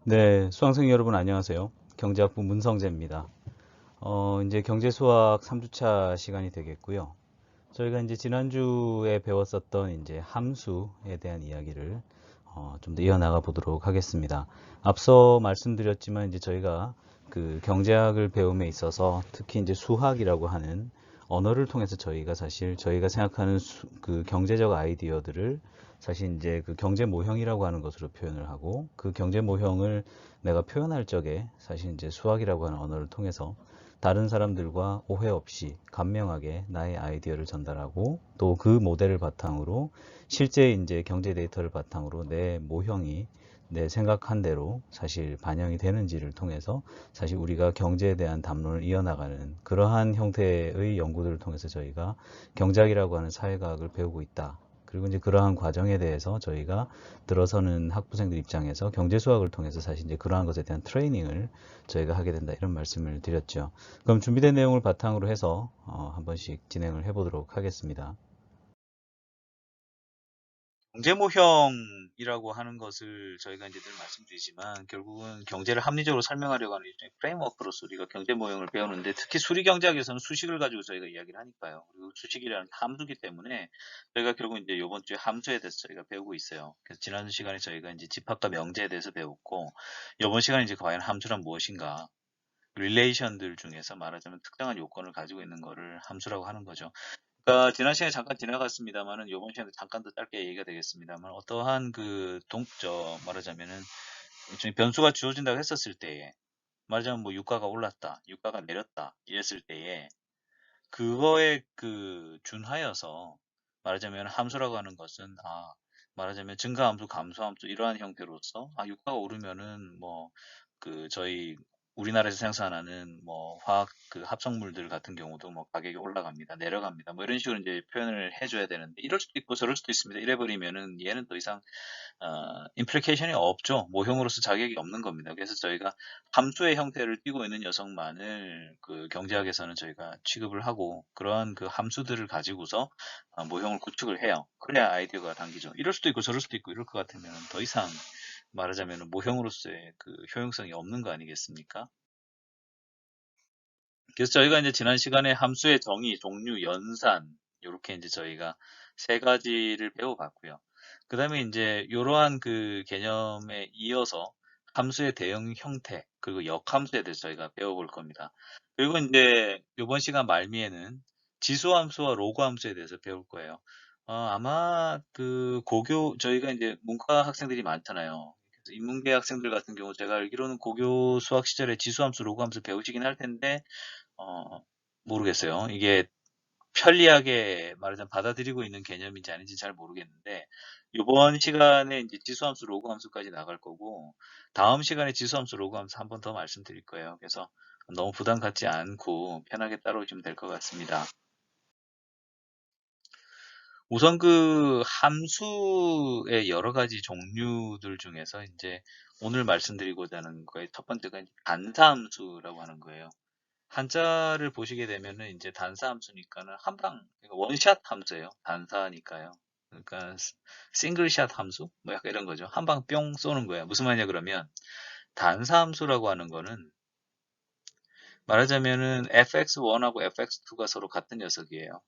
네, 수강생 여러분 안녕하세요. 경제학부 문성재입니다. 이제 경제 수학 3주차 시간이 되겠고요. 저희가 이제 지난주에 배웠었던 이제 함수에 대한 이야기를 좀 더 이어나가 보도록 하겠습니다. 앞서 말씀드렸지만 이제 저희가 그 경제학을 배움에 있어서 특히 이제 수학이라고 하는 언어를 통해서 저희가 사실 저희가 생각하는 그 경제적 아이디어들을 사실 이제 그 경제 모형이라고 하는 것으로 표현을 하고 그 경제 모형을 내가 표현할 적에 사실 이제 수학이라고 하는 언어를 통해서 다른 사람들과 오해 없이 간명하게 나의 아이디어를 전달하고 또 그 모델을 바탕으로 실제 이제 경제 데이터를 바탕으로 내 모형이 내 생각한 대로 사실 반영이 되는지를 통해서 사실 우리가 경제에 대한 담론을 이어나가는 그러한 형태의 연구들을 통해서 저희가 경제학이라고 하는 사회과학을 배우고 있다. 그리고 이제 그러한 과정에 대해서 저희가 들어서는 학부생들 입장에서 경제 수학을 통해서 사실 이제 그러한 것에 대한 트레이닝을 저희가 하게 된다 이런 말씀을 드렸죠. 그럼 준비된 내용을 바탕으로 해서 한 번씩 진행을 해보도록 하겠습니다. 경제모형이라고 하는 것을 저희가 이제 늘 말씀드리지만 결국은 경제를 합리적으로 설명하려고 하는 일종의 프레임워크로서 우리가 경제모형을 배우는데 특히 수리경제학에서는 수식을 가지고 저희가 이야기를 하니까요. 그리고 수식이라는 게 함수기 때문에 저희가 결국 이제 이번 주에 함수에 대해서 저희가 배우고 있어요. 그래서 지난 시간에 저희가 이제 집합과 명제에 대해서 배웠고 이번 시간에 이제 과연 함수란 무엇인가 릴레이션들 중에서 말하자면 특정한 요건을 가지고 있는 거를 함수라고 하는 거죠. 그러니까 지난 시간에 잠깐 지나갔습니다만은 이번 시간에 잠깐 더 짧게 얘기가 되겠습니다만 어떠한 그 말하자면은 일종의 변수가 주어진다고 했었을 때에 말하자면 뭐 유가가 올랐다, 유가가 내렸다 이랬을 때에 그거에 그 준하여서 말하자면 함수라고 하는 것은 말하자면 증가함수, 감소함수 이러한 형태로서 유가가 오르면은 뭐 그 저희 우리나라에서 생산하는 뭐 화학 그 합성물들 같은 경우도 뭐 가격이 올라갑니다, 내려갑니다, 뭐 이런 식으로 이제 표현을 해줘야 되는데 이럴 수도 있고 저럴 수도 있습니다. 이래 버리면은 얘는 더 이상 임플리케이션이 없죠. 모형으로서 자격이 없는 겁니다. 그래서 저희가 함수의 형태를 띠고 있는 녀석만을 그 경제학에서는 저희가 취급을 하고 그러한 그 함수들을 가지고서 모형을 구축을 해요. 그래야 아이디어가 당기죠. 이럴 수도 있고 저럴 수도 있고 이럴 것 같으면 더 이상 말하자면 모형으로서의 그 효용성이 없는 거 아니겠습니까? 그래서 저희가 이제 지난 시간에 함수의 정의, 종류, 연산 이렇게 이제 저희가 세 가지를 배워봤고요. 그 다음에 이제 이러한 그 개념에 이어서 함수의 대응 형태 그리고 역함수에 대해서 저희가 배워볼 겁니다. 그리고 이제 이번 시간 말미에는 지수함수와 로그함수에 대해서 배울 거예요. 아마 그 고교 저희가 이제 문과 학생들이 많잖아요. 그래서 인문계 학생들 같은 경우 제가 알기로는 고교 수학 시절에 지수함수, 로그함수 배우시긴 할 텐데 어, 모르겠어요. 이게 편리하게 말하자면 받아들이고 있는 개념인지 아닌지 잘 모르겠는데, 이번 시간에 이제 지수함수, 로그함수까지 나갈 거고, 다음 시간에 지수함수, 로그함수 한 번 더 말씀드릴 거예요. 그래서 너무 부담 갖지 않고 편하게 따라오시면 될 것 같습니다. 우선 그 함수의 여러 가지 종류들 중에서 이제 오늘 말씀드리고자 하는 거의 첫 번째가 이제 단사함수라고 하는 거예요. 한자를 보시게 되면은 이제 단사 함수니까는 그러니까 원샷 함수예요. 단사니까요. 그러니까 싱글샷 함수? 뭐 약간 이런 거죠. 한 방 뿅 쏘는 거예요. 무슨 말이냐 그러면 단사 함수라고 하는 거는 말하자면은 fx1하고 fx2가 서로 같은 녀석이에요.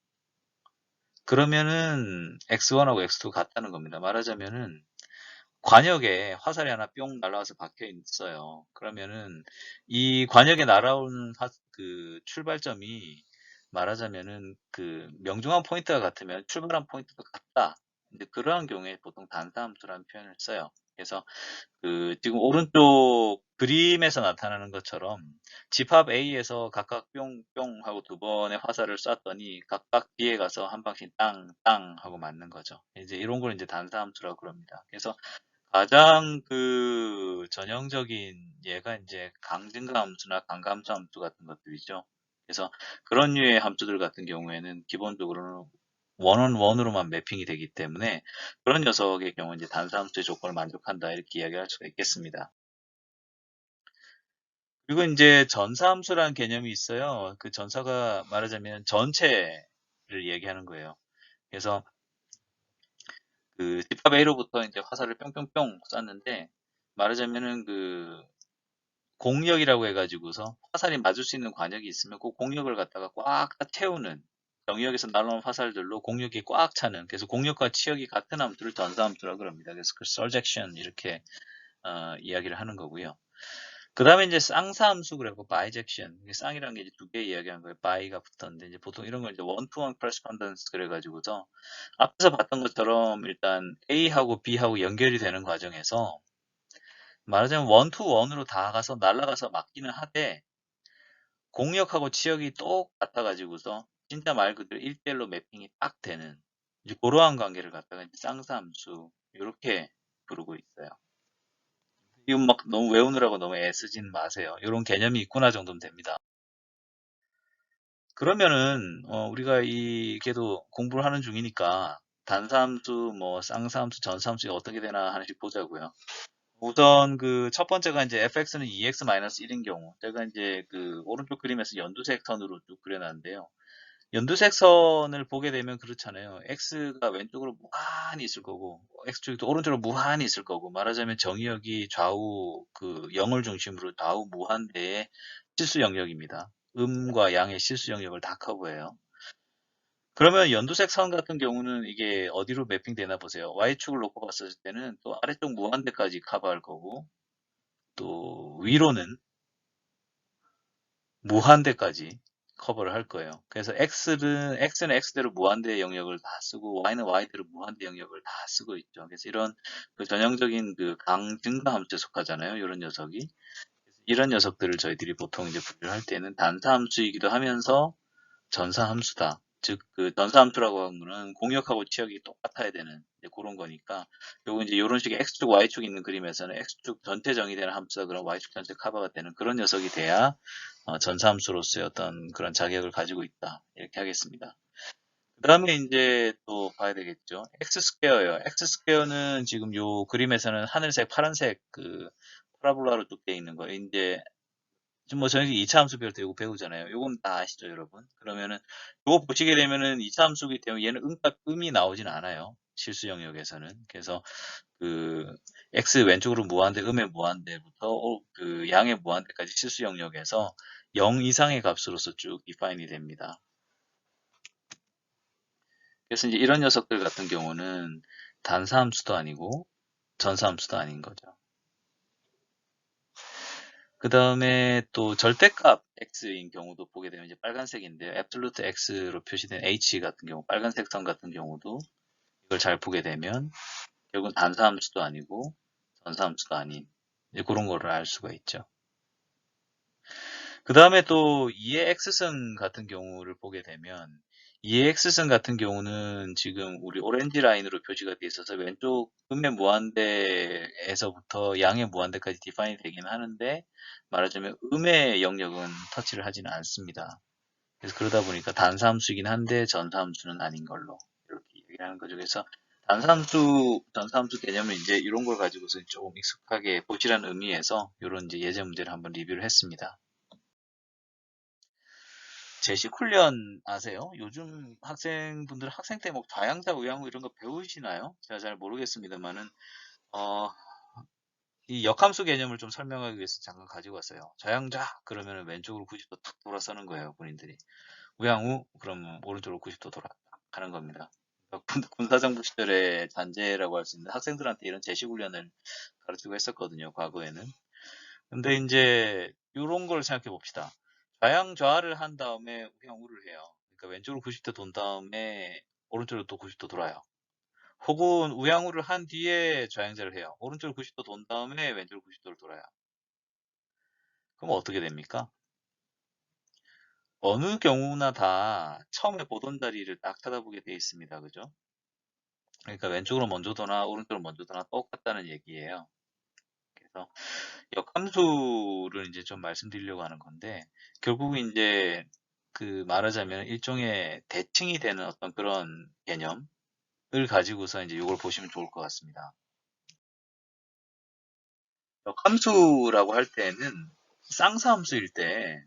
그러면은 x1하고 x2가 같다는 겁니다. 말하자면은 관역에 화살이 하나 뿅 날아와서 박혀 있어요. 그러면은 이 관역에 날아오는 그 출발점이 말하자면은 그 명중한 포인트가 같으면 출발한 포인트도 같다. 근데 그러한 경우에 보통 단사함수라는 표현을 써요. 그래서 그 지금 오른쪽 그림에서 나타나는 것처럼 집합 A에서 각각 뿅뿅 하고 두 번의 화살을 쐈더니 각각 B에 가서 한 방씩 땅땅 하고 맞는 거죠. 이제 이런 걸 이제 단사함수라고 그럽니다. 그래서 가장 그 전형적인 예가 이제 강증가 함수나 강감수 함수 같은 것들이죠. 그래서 그런 류의 함수들 같은 경우에는 기본적으로는 원원원으로만 매핑이 되기 때문에 그런 녀석의 경우 이제 단사함수의 조건을 만족한다 이렇게 이야기할 수가 있겠습니다. 그리고 이제 전사함수라는 개념이 있어요. 그 전사가 말하자면 전체를 얘기하는 거예요. 그래서 그 집합 A로부터 이제 화살을 뿅뿅뿅 쐈는데 말하자면은 공력이라고 해가지고서 화살이 맞을 수 있는 관역이 있으면 그 공력을 갖다가 꽉 채우는 정역에서 날아오는 화살들로 공력이 꽉 차는, 그래서 공력과 치역이 같은 함수를 전사함수라고 그럽니다. 그래서 그 surjection 이렇게 이야기를 하는 거고요. 그 다음에 이제 쌍사함수 그리고 bijection, 쌍이라는 게 이제 두 개 이야기하는 거예요. by가 붙었는데 이제 보통 이런 걸 이제 one-to-one correspondence 그래가지고서 앞에서 봤던 것처럼 일단 A하고 B하고 연결이 되는 과정에서 말하자면 원투원으로 다 가서 날아가서 맞기는 하되 공역하고 치역이 똑같아 가지고서 진짜 말 그대로 1대1로 매핑이 딱 되는 이제 그러한 관계를 갖다가 이제 쌍사함수 이렇게 부르고 있어요. 이건 막 너무 외우느라고 너무 애쓰진 마세요. 이런 개념이 있구나 정도면 됩니다. 그러면은 우리가 걔도 공부를 하는 중이니까 단사함수, 뭐 쌍사함수, 전사함수가 어떻게 되나 하나씩 보자고요. 우선 첫 번째가 이제 fx는 2x-1인 경우, 제가 이제 오른쪽 그림에서 연두색 선으로 쭉 그려놨는데요. 연두색 선을 보게 되면 그렇잖아요. x가 왼쪽으로 무한히 있을 거고, x쪽도 오른쪽으로 무한히 있을 거고, 말하자면 정의역이 좌우 0을 중심으로 좌우 무한대의 실수 영역입니다. 음과 양의 실수 영역을 다 커버해요. 그러면 연두색 선 같은 경우는 이게 어디로 매핑되나 보세요. y축을 놓고 봤을 때는 또 아래쪽 무한대까지 커버할 거고, 또 위로는 무한대까지 커버를 할 거예요. 그래서 x는 x대로 무한대 영역을 다 쓰고 y는 y대로 무한대 영역을 다 쓰고 있죠. 그래서 이런 전형적인 강증가 함수에 속하잖아요. 이런 녀석이. 이런 녀석들을 저희들이 보통 이제 분류를 할 때는 단타 함수이기도 하면서 전사 함수다. 즉, 전사 함수라고 하는 거는 공역하고 치역이 똑같아야 되는 이제 그런 거니까, 요거 이제 이런 식의 x축, y축 있는 그림에서는 x축 전체 정의되는 함수다. 그럼 y축 전체 커버가 되는 그런 녀석이 돼야 전사 함수로서의 어떤 그런 자격을 가지고 있다. 이렇게 하겠습니다. 그 다음에 이제 또 봐야 되겠죠. x 스퀘어요. x 스퀘어는 지금 요 그림에서는 하늘색, 파란색 파라볼라로 쭉 되어 있는 거. 이제 지금 뭐 저희 2차 함수별 때 이거 배우잖아요. 요건 다 아시죠, 여러분? 그러면은 요거 보시게 되면은 2차 함수기 때문에 얘는 음이 나오진 않아요. 실수 영역에서는. 그래서 x 왼쪽으로 무한대, 음의 무한대부터 양의 무한대까지 실수 영역에서 0 이상의 값으로서 쭉 디파인이 됩니다. 그래서 이제 이런 녀석들 같은 경우는 단사 함수도 아니고 전사 함수도 아닌 거죠. 그 다음에 또 절대값 x인 경우도 보게 되면 이제 빨간색인데요. absolute x로 표시된 h 같은 경우, 빨간색 선 같은 경우도 이걸 잘 보게 되면 결국은 단사함수도 아니고 전사함수도 아닌 이제 그런 거를 알 수가 있죠. 그 다음에 또 2의 x승 같은 경우를 보게 되면 2의 x승 같은 경우는 지금 우리 오렌지 라인으로 표시가 되어 있어서 왼쪽 음의 무한대에서부터 양의 무한대까지 디파인이 되긴 하는데, 말하자면 음의 영역은 터치를 하지는 않습니다. 그래서 그러다 보니까 단사함수이긴 한데 전사함수는 아닌 걸로 이렇게 얘기하는 거죠. 그래서 단사함수, 전사함수 개념은 이제 이런 걸 가지고서 조금 익숙하게 보시라는 의미에서 이런 이제 예제 문제를 한번 리뷰를 했습니다. 제식 훈련 아세요? 요즘 학생분들 학생 때 뭐 좌양자, 우양우 이런 거 배우시나요? 제가 잘 모르겠습니다만은 어, 이 역함수 개념을 좀 설명하기 위해서 잠깐 가지고 왔어요. 좌양자 그러면 왼쪽으로 90도 탁 돌아서는 거예요, 본인들이. 우양우 그러면 오른쪽으로 90도 돌아 가는 겁니다. 군사정부 시절의 잔재라고 할 수 있는 학생들한테 이런 제식 훈련을 가르치고 했었거든요, 과거에는. 근데 이제 이런 걸 생각해 봅시다. 좌양좌를 한 다음에 우양우를 해요. 그러니까 왼쪽으로 90도 돈 다음에 오른쪽으로 또 90도 돌아요. 혹은 우양우를 한 뒤에 좌양좌를 해요. 오른쪽으로 90도 돈 다음에 왼쪽으로 90도를 돌아요. 그럼 어떻게 됩니까? 어느 경우나 다 처음에 보던 자리를 딱 쳐다보게 돼 있습니다. 그죠? 그러니까 왼쪽으로 먼저 도나 오른쪽으로 먼저 도나 똑같다는 얘기예요. 그래서 역함수를 이제 좀 말씀드리려고 하는 건데, 결국 이제 말하자면 일종의 대칭이 되는 어떤 그런 개념을 가지고서 이제 이걸 보시면 좋을 것 같습니다. 역함수라고 할 때는 쌍수함수일 때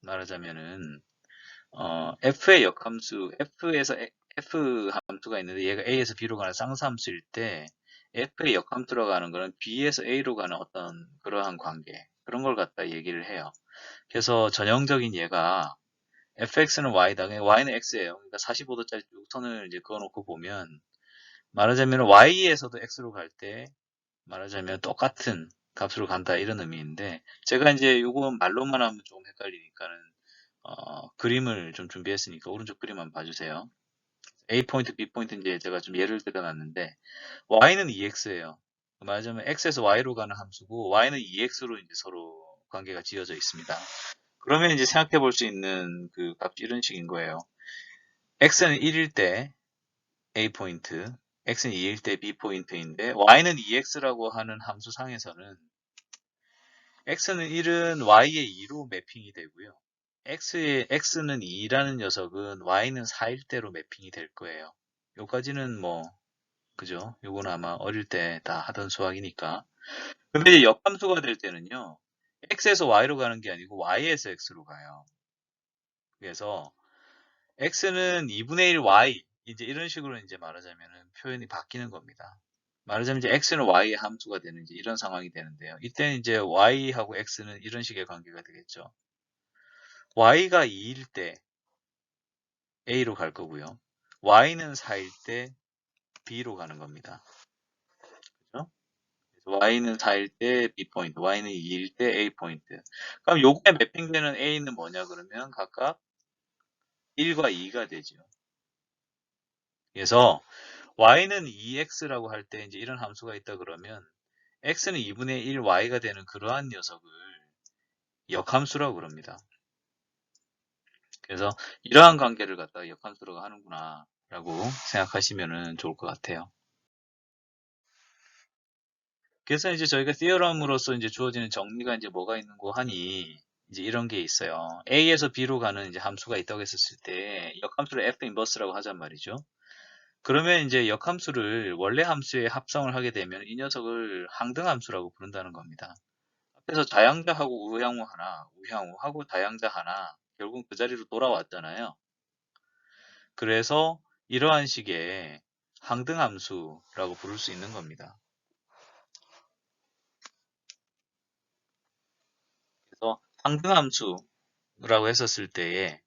말하자면은 f의 역함수, f에서 f 함수가 있는데 얘가 a에서 b로 가는 쌍수함수일 때 F의 역함수로 가는 거는 B에서 A로 가는 어떤 그러한 관계, 그런 걸 갖다 얘기를 해요. 그래서 전형적인 예가 fx는 y다. y는 x예요. 그러니까 45도짜리 선을 이제 그어놓고 보면 말하자면 y에서도 x로 갈 때 말하자면 똑같은 값으로 간다 이런 의미인데 제가 이제 요건 말로만 하면 좀 헷갈리니까는 그림을 좀 준비했으니까 오른쪽 그림 한번 봐주세요. A 포인트, B 포인트 이제 제가 좀 예를 들어놨는데 y는 2x예요. 말하자면 x에서 y로 가는 함수고 y는 2x로 이제 서로 관계가 지어져 있습니다. 그러면 이제 생각해 볼 수 있는 그 값이 이런 식인 거예요. x는 1일 때 A 포인트, x는 2일 때 B 포인트인데 y는 2x라고 하는 함수상에서는 x는 1은 y의 2로 매핑이 되고요. x는 2라는 녀석은 y는 4일 때로 매핑이 될 거예요. 요까지는 뭐 그죠? 요거는 아마 어릴 때 다 하던 수학이니까. 근데 이제 역함수가 될 때는요. x에서 y로 가는 게 아니고 y에서 x로 가요. 그래서 x는 2분의 1 y 이제 이런 식으로 이제 말하자면은 표현이 바뀌는 겁니다. 말하자면 이제 x는 y의 함수가 되는 이제 이런 상황이 되는데요. 이때는 이제 y하고 x는 이런 식의 관계가 되겠죠. y가 2일 때 a로 갈 거고요. y는 4일 때 b로 가는 겁니다. 그죠? 그래서 y는 4일 때 b 포인트, y는 2일 때 a 포인트. 그럼 요거에 매핑되는 a는 뭐냐 그러면 각각 1과 2가 되죠. 그래서 y는 2x라고 할 때 이제 이런 함수가 있다 그러면 x는 2분의 1 y가 되는 그러한 녀석을 역함수라고 그럽니다. 그래서 이러한 관계를 갖다가 역함수라고 하는구나 라고 생각하시면 좋을 것 같아요. 그래서 이제 저희가 theorem으로서 이제 주어지는 정리가 이제 뭐가 있는고 하니 이제 이런 게 있어요. A에서 B로 가는 이제 함수가 있다고 했었을 때 역함수를 F 인버스라고 하잔 말이죠. 그러면 이제 역함수를 원래 함수에 합성을 하게 되면 이 녀석을 항등함수라고 부른다는 겁니다. 앞에서 자양자하고 우양우 하나, 우양우하고 자양자 하나, 결국 그 자리로 돌아왔잖아요. 그래서 이러한 식의 항등함수라고 부를 수 있는 겁니다. 그래서 항등함수라고 했었을 때에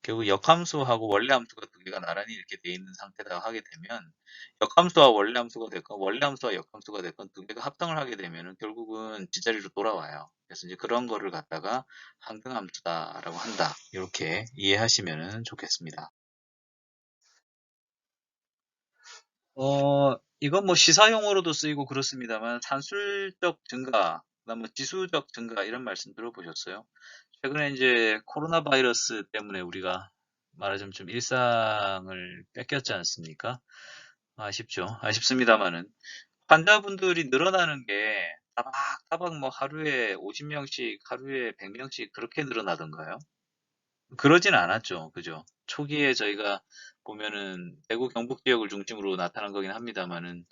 결국 역함수하고 원래함수가 두 개가 나란히 이렇게 돼 있는 상태다 하게 되면 역함수와 원래함수가 됐건 원래함수와 역함수가 됐건 두 개가 합성을 하게 되면은 결국은 제자리로 돌아와요. 그래서 이제 그런 거를 갖다가 항등함수다라고 한다. 이렇게 이해하시면 좋겠습니다. 이건 뭐 시사용어로도 쓰이고 그렇습니다만 산술적 증가, 그다음 뭐 지수적 증가 이런 말씀 들어보셨어요? 최근에 이제 코로나 바이러스 때문에 우리가 말하자면 좀 일상을 뺏겼지 않습니까? 아쉽죠. 아쉽습니다만은 환자분들이 늘어나는 게 따박따박 뭐 하루에 50명씩, 하루에 100명씩 그렇게 늘어나던가요? 그러진 않았죠. 그죠? 초기에 저희가 보면은 대구 경북 지역을 중심으로 나타난 거긴 합니다만은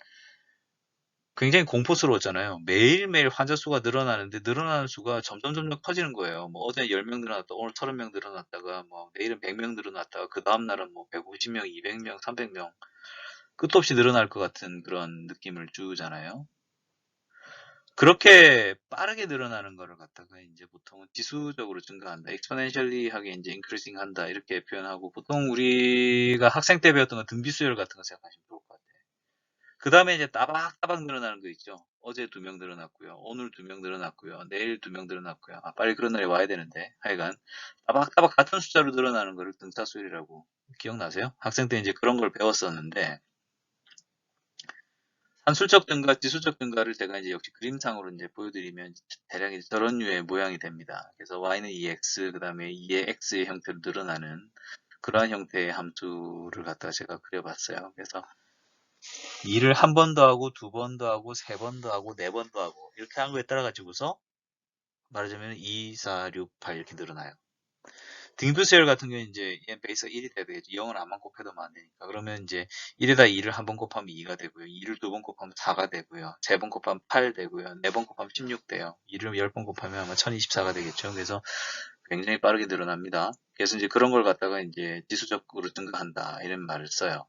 굉장히 공포스러웠잖아요. 매일매일 환자 수가 늘어나는데 늘어나는 수가 점점 커지는 거예요. 뭐 어제 10명 늘어났다, 오늘 30명 늘어났다가 뭐 내일은 100명 늘어났다가 그 다음 날은 뭐 150명, 200명, 300명 끝도 없이 늘어날 것 같은 그런 느낌을 주잖아요. 그렇게 빠르게 늘어나는 거를 갖다가 이제 보통은 지수적으로 증가한다. exponentially 하게 이제 increasing 한다. 이렇게 표현하고 보통 우리가 학생 때 배웠던 건 등비수열 같은 거 생각하시면 좋을 것 같아요. 그 다음에 이제 따박따박 늘어나는 거 있죠. 어제 2명 늘어났고요. 오늘 2명 늘어났고요. 내일 2명 늘어났고요. 아, 빨리 그런 날이 와야 되는데. 하여간 따박따박 같은 숫자로 늘어나는 거를 등차수열이라고 기억나세요? 학생 때 이제 그런 걸 배웠었는데 산술적 증가, 지수적 증가를 제가 이제 역시 그림상으로 이제 보여드리면 대략 이제 저런 류의 모양이 됩니다. 그래서 y는 2x, 그 다음에 2의 x의 형태로 늘어나는 그러한 형태의 함수를 갖다가 제가 그려봤어요. 그래서 2를 한 번 더 하고, 두 번 더 하고, 세 번 더 하고, 네 번 더 하고, 이렇게 한 거에 따라 가지고서 말하자면 2, 4, 6, 8 이렇게 늘어나요. 등비수열 같은 경우는 이제 얘 베이스가 1이 돼야 되겠죠. 0은 안만 곱해도 안 되니까. 그러면 이제 1에다 2를 한 번 곱하면 2가 되고요. 2를 두 번 곱하면 4가 되고요. 세 번 곱하면 8 되고요. 네 번 곱하면 16 돼요. 2를 10번 곱하면 아마 1024가 되겠죠. 그래서 굉장히 빠르게 늘어납니다. 그래서 이제 그런 걸 갖다가 이제 지수적으로 증가한다. 이런 말을 써요.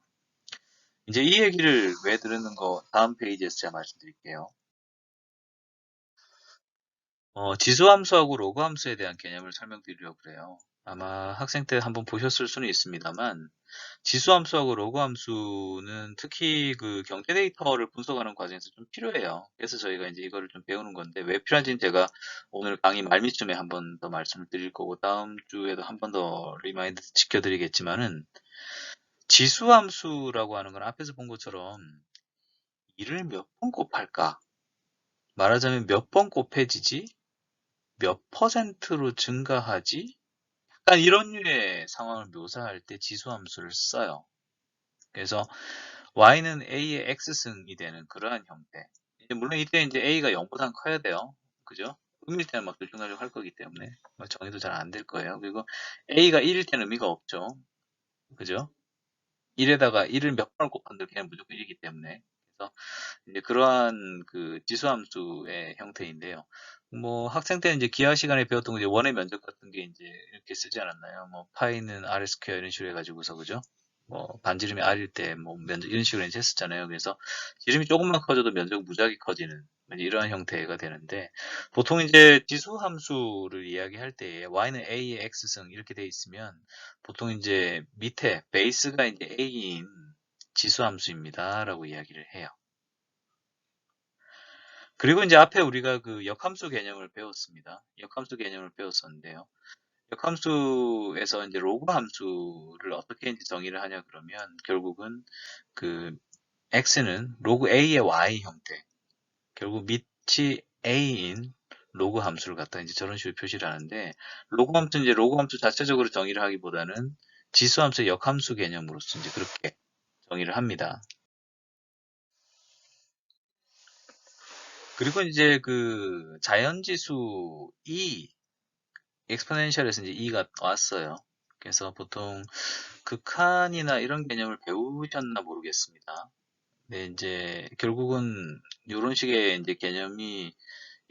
이제 이 얘기를 왜 들었는 거 다음 페이지에서 제가 말씀드릴게요. 지수함수하고 로그함수에 대한 개념을 설명드리려고 그래요. 아마 학생 때 한번 보셨을 수는 있습니다만, 지수함수하고 로그함수는 특히 그 경제 데이터를 분석하는 과정에서 좀 필요해요. 그래서 저희가 이제 이거를 좀 배우는 건데, 왜 필요한지는 제가 오늘 강의 말미쯤에 한 번 더 말씀을 드릴 거고, 다음 주에도 한 번 더 리마인드 지켜드리겠지만은, 지수함수라고 하는 건 앞에서 본 것처럼 이를 몇 번 곱할까? 말하자면 몇 번 곱해지지? 몇 퍼센트로 증가하지? 약간 이런 류의 상황을 묘사할 때 지수함수를 써요. 그래서 y는 a의 x승이 되는 그러한 형태. 물론 이때 이제 a가 0보다 커야 돼요. 그죠? 음일 때는 막 들쭉날쭉 할 거기 때문에 정의도 잘 안 될 거예요. 그리고 a가 1일 때는 의미가 없죠. 그죠? 1에다가 1을 몇 번을 곱한들 그냥 무조건 1이기 때문에. 그래서 이제 그러한 그 지수함수의 형태인데요. 뭐 학생 때는 이제 기하 시간에 배웠던 거 이제 원의 면적 같은 게 이제 이렇게 쓰지 않았나요? 뭐 파이는 r 스퀘어 이런 식으로 해가지고서 그죠? 뭐 반지름이 r일 때 뭐 면적 이런 식으로 이제 했었잖아요. 그래서 지름이 조금만 커져도 면적 무작위 커지는 이러한 형태가 되는데 보통 이제 지수함수를 이야기할 때 y는 a의 x승 이렇게 돼 있으면 보통 이제 밑에 베이스가 이제 a인 지수함수입니다라고 이야기를 해요. 그리고 이제 앞에 우리가 그 역함수 개념을 배웠습니다. 역함수 개념을 배웠었는데요. 역함수에서 이제 로그 함수를 어떻게 이제 정의를 하냐 그러면 결국은 그 x는 로그 a의 y 형태, 결국 밑이 a인 로그 함수를 갖다 이제 저런 식으로 표시를 하는데 로그 함수는 이제 로그 함수 자체적으로 정의를 하기보다는 지수함수의 역함수 개념으로서 이제 그렇게 정의를 합니다. 그리고 이제 그 자연지수 E 엑스포넨셜에서 이제 E가 왔어요. 그래서 보통 극한이나 이런 개념을 배우셨나 모르겠습니다. 근데 이제 결국은 이런 식의 이제 개념이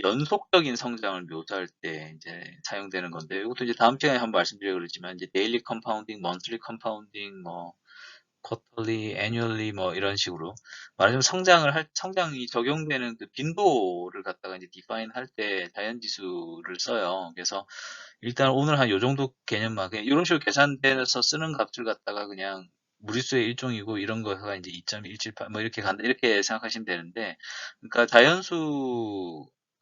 연속적인 성장을 묘사할 때 이제 사용되는 건데 이것도 이제 다음 시간에 한번 말씀드리려고 그랬지만 이제 데일리 컴파운딩, 먼슬리 컴파운딩, 뭐 쿼터리, 애뉴얼리 뭐 이런 식으로 말하자면 성장이 적용되는 그 빈도를 갖다가 이제 디파인 할 때 자연지수를 써요. 그래서 일단 오늘 한 요 정도 개념만 그냥 이런 식으로 계산돼서 쓰는 값을 갖다가 그냥 무리수의 일종이고 이런 거가 이제 2.178 뭐 이렇게 간다 이렇게 생각하시면 되는데 그러니까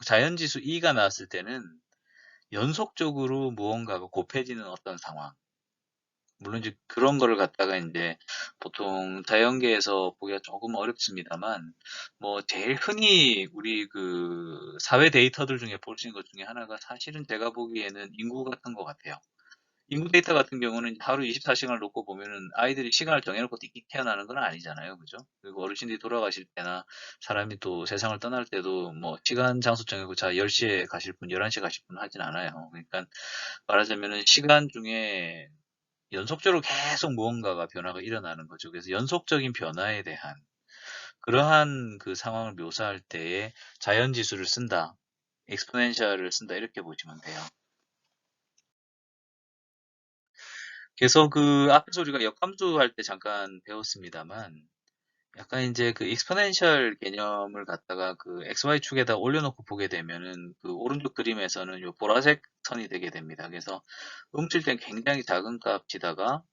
자연지수 E가 나왔을 때는 연속적으로 무언가가 곱해지는 어떤 상황 물론 이제 그런 거를 갖다가 이제 보통 자연계에서 보기가 조금 어렵습니다만 뭐 제일 흔히 우리 그 사회 데이터들 중에 볼 수 있는 것 중에 하나가 사실은 제가 보기에는 인구 같은 것 같아요. 인구 데이터 같은 경우는 하루 24시간을 놓고 보면은 아이들이 시간을 정해놓고 띡띡 태어나는 건 아니잖아요. 그죠? 그리고 어르신들이 돌아가실 때나 사람이 또 세상을 떠날 때도 뭐 시간, 장소 정해고 자, 10시에 가실 분, 11시에 가실 분 하진 않아요. 그러니까 말하자면은 시간 중에 연속적으로 계속 무언가가 변화가 일어나는 거죠. 그래서 연속적인 변화에 대한 그러한 그 상황을 묘사할 때에 자연지수를 쓴다, 엑스포넨셜을 쓴다 이렇게 보시면 돼요. 그래서 그 앞에서 우리가 역함수 할 때 잠깐 배웠습니다만 약간 이제 그 익스포넨셜 개념을 갖다가 그 XY축에다 올려놓고 보게 되면은 그 오른쪽 그림에서는 요 보라색 선이 되게 됩니다. 그래서 움찔 땐 굉장히 작은 값이다가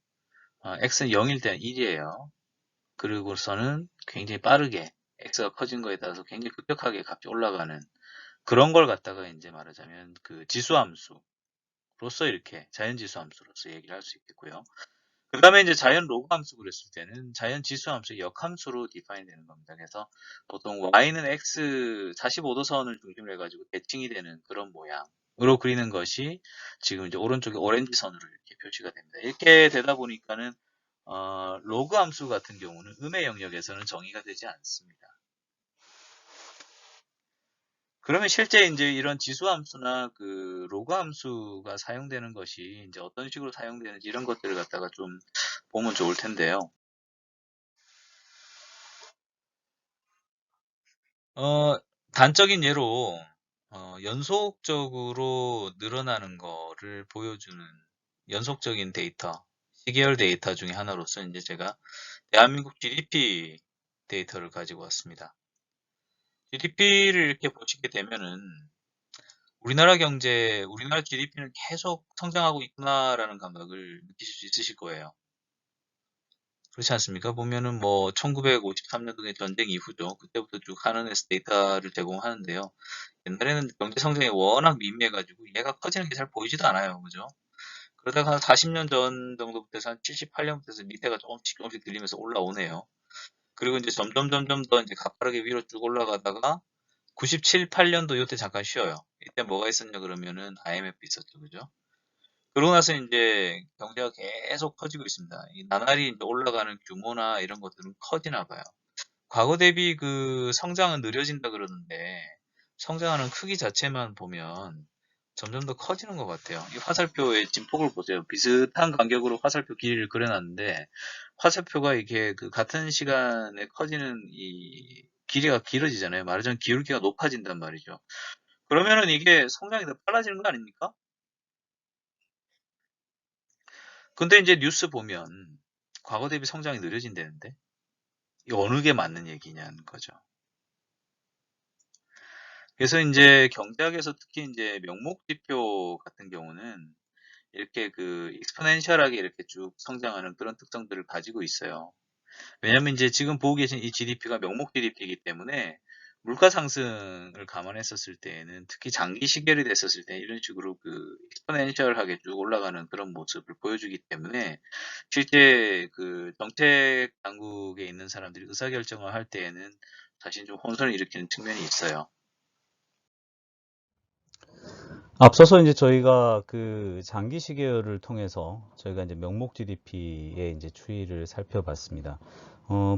x는 0일 때는 1이에요. 그리고서는 굉장히 빠르게 x가 커진 거에 따라서 굉장히 급격하게 값이 올라가는 그런 걸 갖다가 이제 말하자면 그 지수함수로서 이렇게 자연지수 함수로서 얘기를 할 수 있겠고요. 그 다음에 이제 자연 로그 함수 그랬을 때는 자연 지수 함수 역함수로 디파인 되는 겁니다. 그래서 보통 y는 x 45도 선을 중심으로 해가지고 대칭이 되는 그런 모양으로 그리는 것이 지금 이제 오른쪽에 오렌지 선으로 이렇게 표시가 됩니다. 이렇게 되다 보니까는 로그 함수 같은 경우는 음의 영역에서는 정의가 되지 않습니다. 그러면 실제 이제 이런 지수 함수나 그 로그 함수가 사용되는 것이 이제 어떤 식으로 사용되는지 이런 것들을 갖다가 좀 보면 좋을 텐데요. 단적인 예로 연속적으로 늘어나는 거를 보여주는 연속적인 데이터, 시계열 데이터 중에 하나로서 이제 제가 대한민국 GDP 데이터를 가지고 왔습니다. GDP를 이렇게 보시게 되면은 우리나라 GDP는 계속 성장하고 있구나라는 감각을 느끼실 수 있으실 거예요. 그렇지 않습니까? 보면은 뭐 1953년도의 전쟁 이후죠. 그때부터 쭉 한은에서 데이터를 제공하는데요. 옛날에는 경제 성장이 워낙 미미해가지고 얘가 커지는 게 잘 보이지도 않아요. 그죠? 그러다가 한 40년 전 정도부터 해서 한 78년부터 해서 밑에가 조금씩 들리면서 올라오네요. 그리고 이제 점점 더 이제 가파르게 위로 쭉 올라가다가 97, 8년도 이때 잠깐 쉬어요. 이때 뭐가 있었냐 그러면은 IMF 있었죠. 그죠? 그러고 나서 이제 경제가 계속 커지고 있습니다. 이 나날이 이제 올라가는 규모나 이런 것들은 커지나 봐요. 과거 대비 그 성장은 느려진다 그러는데 성장하는 크기 자체만 보면 점점 더 커지는 것 같아요. 이 화살표의 진폭을 보세요. 비슷한 간격으로 화살표 길이를 그려놨는데 화살표가 이게 그 같은 시간에 커지는 이 길이가 길어지잖아요. 말하자면 기울기가 높아진단 말이죠. 그러면은 이게 성장이 더 빨라지는 거 아닙니까? 근데 이제 뉴스 보면 과거 대비 성장이 느려진다는데 이 어느 게 맞는 얘기냐는 거죠. 그래서 이제 경제학에서 특히 이제 명목 지표 같은 경우는 이렇게 그 익스포넨셜하게 이렇게 쭉 성장하는 그런 특성들을 가지고 있어요. 왜냐면 이제 지금 보고 계신 이 GDP가 명목 GDP이기 때문에 물가 상승을 감안했었을 때에는 특히 장기 시결이 됐었을 때 이런 식으로 그 익스포넨셜하게 쭉 올라가는 그런 모습을 보여주기 때문에 실제 그 정책 당국에 있는 사람들이 의사결정을 할 때에는 사실 좀 혼선을 일으키는 측면이 있어요. 앞서서 이제 저희가 그 장기 시계열을 통해서 저희가 이제 명목 GDP의 이제 추이를 살펴봤습니다.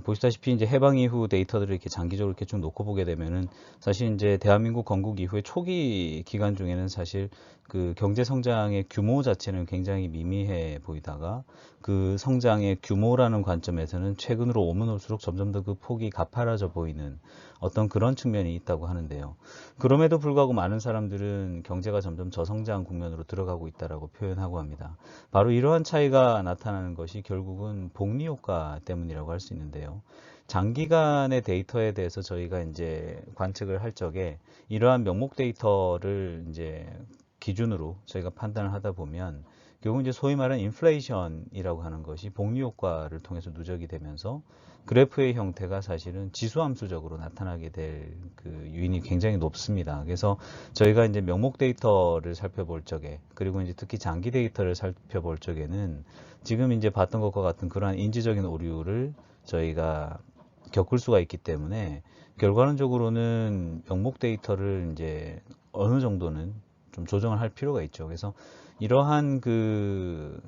보시다시피 이제 해방 이후 데이터들을 이렇게 장기적으로 이렇게 쭉 놓고 보게 되면은 사실 이제 대한민국 건국 이후의 초기 기간 중에는 사실 그 경제 성장의 규모 자체는 굉장히 미미해 보이다가 그 성장의 규모라는 관점에서는 최근으로 오면 올수록 점점 더 그 폭이 가파라져 보이는 어떤 그런 측면이 있다고 하는데요. 그럼에도 불구하고 많은 사람들은 경제가 점점 저성장 국면으로 들어가고 있다라고 표현하고 합니다. 바로 이러한 차이가 나타나는 것이 결국은 복리 효과 때문이라고 할 수 있는데요. 장기간의 데이터에 대해서 저희가 이제 관측을 할 적에 이러한 명목 데이터를 이제 기준으로 저희가 판단을 하다 보면 결국 이제 소위 말하는 인플레이션이라고 하는 것이 복리 효과를 통해서 누적이 되면서 그래프의 형태가 사실은 지수함수적으로 나타나게 될 그 요인이 굉장히 높습니다. 그래서 저희가 이제 명목 데이터를 살펴볼 적에 그리고 이제 특히 장기 데이터를 살펴볼 적에는 지금 이제 봤던 것과 같은 그러한 인지적인 오류를 저희가 겪을 수가 있기 때문에 결과론적으로는 명목 데이터를 이제 어느 정도는 좀 조정을 할 필요가 있죠. 그래서 이러한 그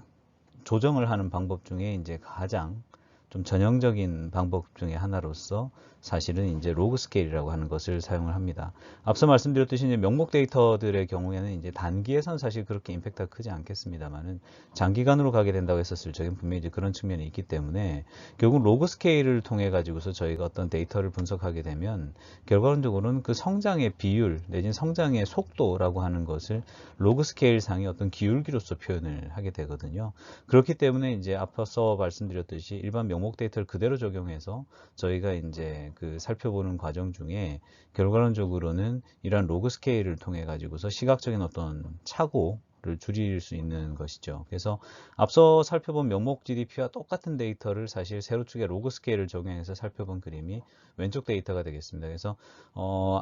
조정을 하는 방법 중에 이제 가장 좀 전형적인 방법 중에 하나로서 사실은 이제 로그 스케일이라고 하는 것을 사용을 합니다. 앞서 말씀드렸듯이 이제 명목 데이터들의 경우에는 이제 단기에선 사실 그렇게 임팩트가 크지 않겠습니다만은 장기간으로 가게 된다고 했었을 적엔 분명히 이제 그런 측면이 있기 때문에 결국 로그 스케일을 통해 가지고서 저희가 어떤 데이터를 분석하게 되면 결과론적으로는 그 성장의 비율 내지는 성장의 속도라고 하는 것을 로그 스케일 상의 어떤 기울기로서 표현을 하게 되거든요. 그렇기 때문에 이제 앞서 말씀드렸듯이 일반 명목 데이터를 그대로 적용해서 저희가 이제 그 살펴보는 과정 중에 결과론적으로는 이러한 로그 스케일을 통해 가지고서 시각적인 어떤 착오를 줄일 수 있는 것이죠. 그래서 앞서 살펴본 명목 GDP와 똑같은 데이터를 사실 세로축의 로그 스케일을 적용해서 살펴본 그림이 왼쪽 데이터가 되겠습니다. 그래서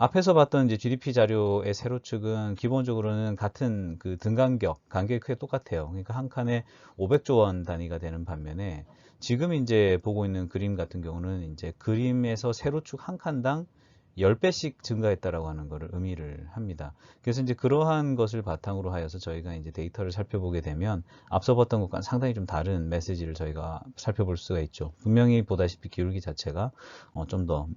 앞에서 봤던 이제 GDP 자료의 세로축은 기본적으로는 같은 그 등간격, 간격이 크게 똑같아요. 그러니까 한 칸에 500조 원 단위가 되는 반면에 지금 이제 보고 있는 그림 같은 경우는 이제 그림에서 세로축 한 칸당 10배씩 증가했다라고 하는 것을 의미를 합니다. 그래서 이제 그러한 것을 바탕으로 하여서 저희가 이제 데이터를 살펴보게 되면 앞서 봤던 것과 상당히 좀 다른 메시지를 저희가 살펴볼 수가 있죠. 분명히 보다시피 기울기 자체가 좀 더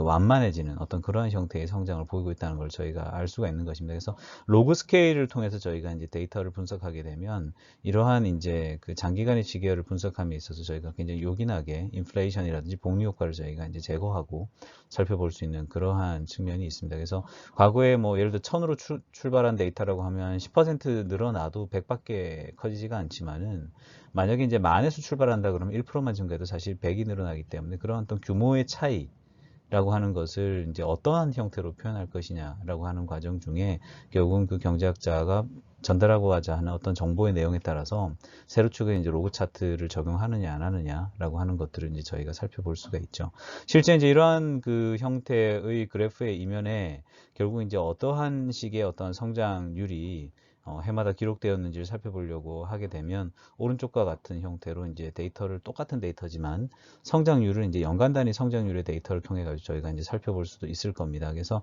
그 완만해지는 어떤 그러한 형태의 성장을 보이고 있다는 걸 저희가 알 수가 있는 것입니다. 그래서 로그 스케일을 통해서 저희가 이제 데이터를 분석하게 되면 이러한 이제 그 장기간의 지표를 분석함에 있어서 저희가 굉장히 요긴하게 인플레이션이라든지 복리 효과를 저희가 이제 제거하고 살펴볼 수 있는 그러한 측면이 있습니다. 그래서 과거에 뭐 예를 들어 1000으로 출발한 데이터라고 하면 10% 늘어나도 100밖에 커지지가 않지만은 만약에 이제 만에서 출발한다 그러면 1%만 증가해도 사실 100이 늘어나기 때문에 그런 어떤 규모의 차이라고 하는 것을 이제 어떠한 형태로 표현할 것이냐라고 하는 과정 중에 결국은 그 경제학자가 전달하고자 하는 어떤 정보의 내용에 따라서 세로축에 이제 로그 차트를 적용하느냐 안 하느냐라고 하는 것들을 이제 저희가 살펴볼 수가 있죠. 실제 이제 이러한 그 형태의 그래프의 이면에 결국 이제 어떠한 식의 어떤 성장률이 해마다 기록되었는지를 살펴보려고 하게 되면 오른쪽과 같은 형태로 이제 데이터를 똑같은 데이터지만 성장률을 이제 연간 단위 성장률의 데이터를 통해 가지고 저희가 이제 살펴볼 수도 있을 겁니다. 그래서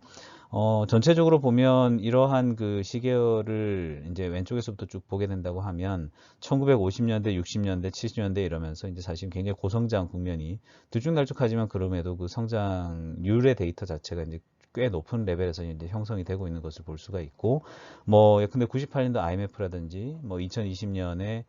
전체적으로 보면 이러한 그 시계열을 이제 왼쪽에서부터 쭉 보게 된다고 하면 1950년대, 60년대, 70년대 이러면서 이제 사실 굉장히 고성장 국면이 들쭉날쭉하지만 그럼에도 그 성장률의 데이터 자체가 이제 꽤 높은 레벨에서 이제 형성이 되고 있는 것을 볼 수가 있고, 뭐 예컨대 98년도 IMF라든지 뭐 2020년에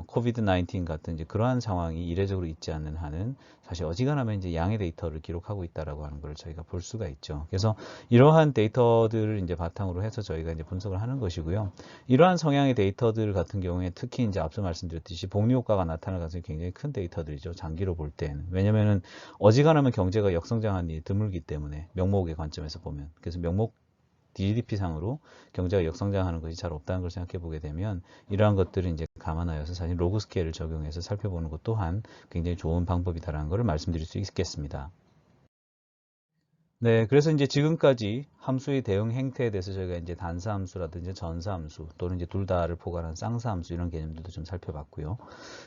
코비드 19 같은 이제 그러한 상황이 이례적으로 있지 않는 한은 사실 어지간하면 이제 양의 데이터를 기록하고 있다라고 하는 걸 저희가 볼 수가 있죠. 그래서 이러한 데이터들을 이제 바탕으로 해서 저희가 이제 분석을 하는 것이고요. 이러한 성향의 데이터들 같은 경우에 특히 이제 앞서 말씀드렸듯이 복리 효과가 나타날 가능성이 굉장히 큰 데이터들이죠. 장기로 볼 때는. 왜냐면은 어지간하면 경제가 역성장한 일이 드물기 때문에 명목의 관점에서 보면. 그래서 명목 GDP상으로 경제가 역성장하는 것이 잘 없다는 걸 생각해 보게 되면 이러한 것들을 이제 감안하여서 사실 로그 스케일을 적용해서 살펴보는 것 또한 굉장히 좋은 방법이다라는 것을 말씀드릴 수 있겠습니다. 네, 그래서 이제 지금까지 함수의 대응 행태에 대해서 저희가 이제 단사함수라든지 전사함수 또는 이제 둘 다를 포괄한 쌍사함수 이런 개념들도 좀 살펴봤고요.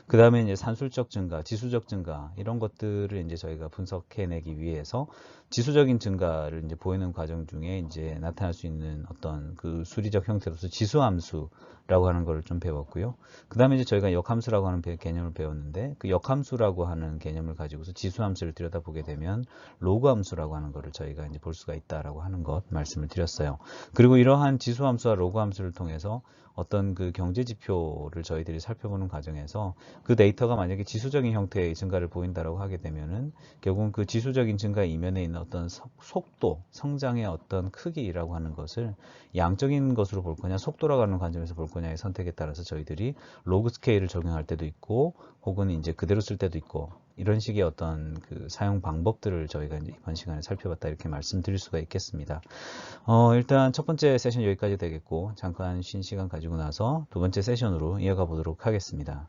그 다음에 이제 산술적 증가, 지수적 증가 이런 것들을 이제 저희가 분석해내기 위해서 지수적인 증가를 이제 보이는 과정 중에 이제 나타날 수 있는 어떤 그 수리적 형태로서 지수함수라고 하는 것을 좀 배웠고요. 그 다음에 이제 저희가 역함수라고 하는 개념을 배웠는데 그 역함수라고 하는 개념을 가지고서 지수함수를 들여다보게 되면 로그 함수라고 하는 것을 저희가 이제 볼 수가 있다라고 하는 것 말씀을 드렸어요. 그리고 이러한 지수 함수와 로그 함수를 통해서 어떤 그 경제 지표를 저희들이 살펴보는 과정에서 그 데이터가 만약에 지수적인 형태의 증가를 보인다라고 하게 되면은 결국은 그 지수적인 증가 이면에 있는 어떤 속도, 성장의 어떤 크기라고 하는 것을 양적인 것으로 볼 거냐, 속도라고 하는 관점에서 볼 거냐의 선택에 따라서 저희들이 로그 스케일을 적용할 때도 있고 혹은 이제 그대로 쓸 때도 있고 이런 식의 어떤 그 사용 방법들을 저희가 이제 이번 시간에 살펴봤다 이렇게 말씀드릴 수가 있겠습니다. 일단 첫 번째 세션 여기까지 되겠고 잠깐 쉰 시간 가지고 나서 두 번째 세션으로 이어가 보도록 하겠습니다.